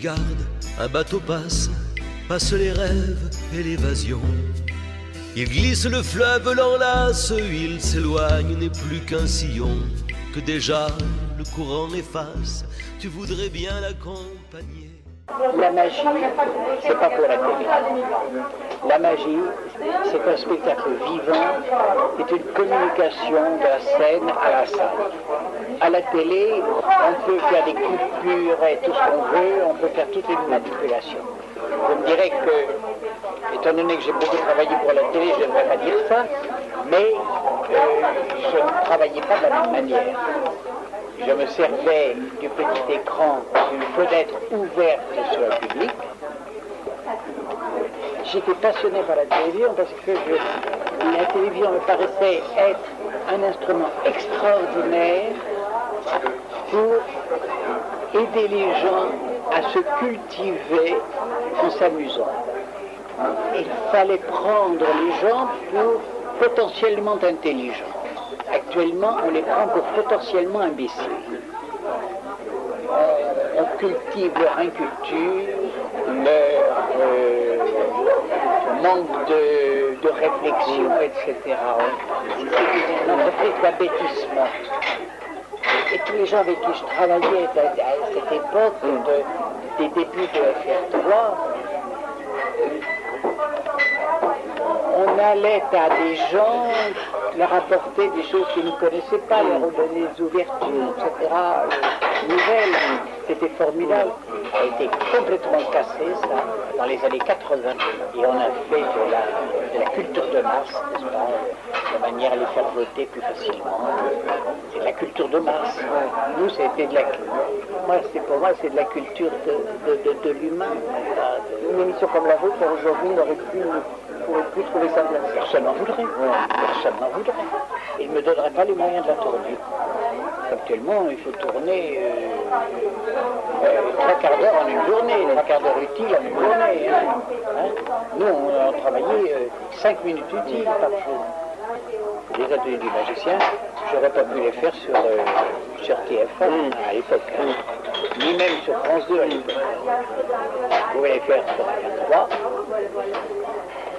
regarde, un bateau passe les rêves et l'évasion. Il glisse le fleuve, l'enlace, il s'éloigne, n'est plus qu'un sillon que déjà le courant efface. Tu voudrais bien l'accompagner. La magie, c'est pas pour la télé. La magie, c'est un spectacle vivant, c'est une communication de la scène à la salle. À la télé, on peut faire des coupures et tout ce qu'on veut, on peut faire toutes les manipulations. Je me dirais que, étant donné que j'ai beaucoup travaillé pour la télé, je ne devrais pas dire ça, mais je ne travaillais pas de la même manière. Je me servais du petit écran, d'une fenêtre ouverte sur le public. J'étais passionné par la télévision parce que la télévision me paraissait être un instrument extraordinaire pour aider les gens à se cultiver en s'amusant. Il fallait prendre les gens pour potentiellement intelligents. Actuellement, on les prend pour potentiellement imbéciles. On cultive leur inculture, leur manque de réflexion, etc. C'est une entreprise d'abêtissement. Et tous les gens avec qui je travaillais à cette époque, des débuts de FR3, on allait à des gens leur apporter des choses qu'ils ne connaissaient pas, leur donner des ouvertures, etc. Nouvelles, c'était formidable. Ça a été complètement cassé, ça, dans les années 80. Et on a fait de la culture de masse, n'est-ce pas, de manière à les faire voter plus facilement. C'est de la culture de masse. Nous, c'était de la... Pour moi, c'est de la culture de l'humain. Une émission comme la vôtre, aujourd'hui, n'aurait plus trouver sa place. Personne n'en voudrait. Personne n'en voudrait. Il ne me donnerait pas les moyens de la tourner. Actuellement, il faut tourner 3 quarts d'heure en une journée, 3 quarts d'heure utiles en une journée. Nous, on a travaillé 5 minutes utiles par jour. Les ateliers du magicien, j'aurais pas pu les faire sur TF1 à l'époque, ni même sur France 2 à l'époque. Je pouvais les faire sur TF3.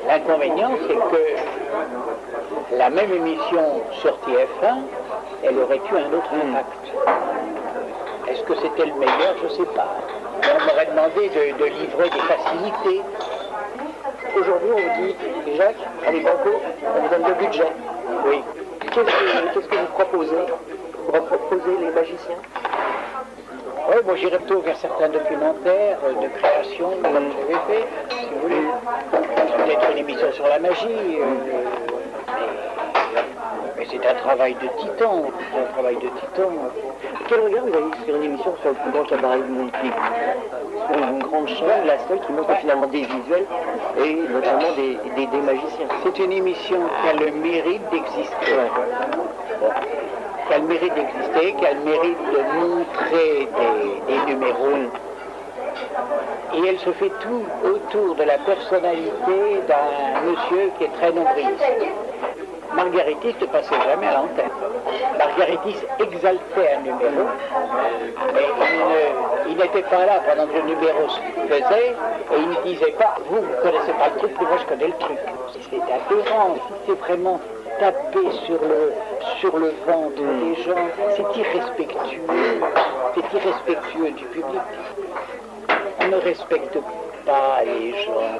L'inconvénient, c'est que la même émission sur TF1, elle aurait eu un autre impact. Est-ce que c'était le meilleur? Je ne sais pas. On m'aurait demandé de livrer des facilités. Aujourd'hui, on vous dit, Jacques, allez banco, on vous donne le budget. Oui. Qu'est-ce que vous proposez? Vous proposez les magiciens? Oui, bon, j'irai plutôt vers certains documentaires de création, comme j'avais fait, si vous voulez. Peut-être une émission sur la magie. Mais c'est un travail de titan. Quel regard vous avez sur une émission sur le plus grand cabaret du monde, sur une grande chaîne, la seule qui montre finalement des visuels et notamment des magiciens? C'est une émission qui a le mérite d'exister. Qui a le mérite d'exister, qui a le mérite de montrer des numéros. Et elle se fait tout autour de la personnalité d'un monsieur qui est très nombriliste. Margaritis ne passait jamais à l'antenne. Margaritis exaltait un numéro, mais il n'était pas là pendant que le numéro se faisait, et il ne disait pas, vous ne connaissez pas le truc, mais moi je connais le truc. C'est aberrant, c'est vraiment taper sur le ventre des gens, c'est irrespectueux du public. On ne respecte pas les gens.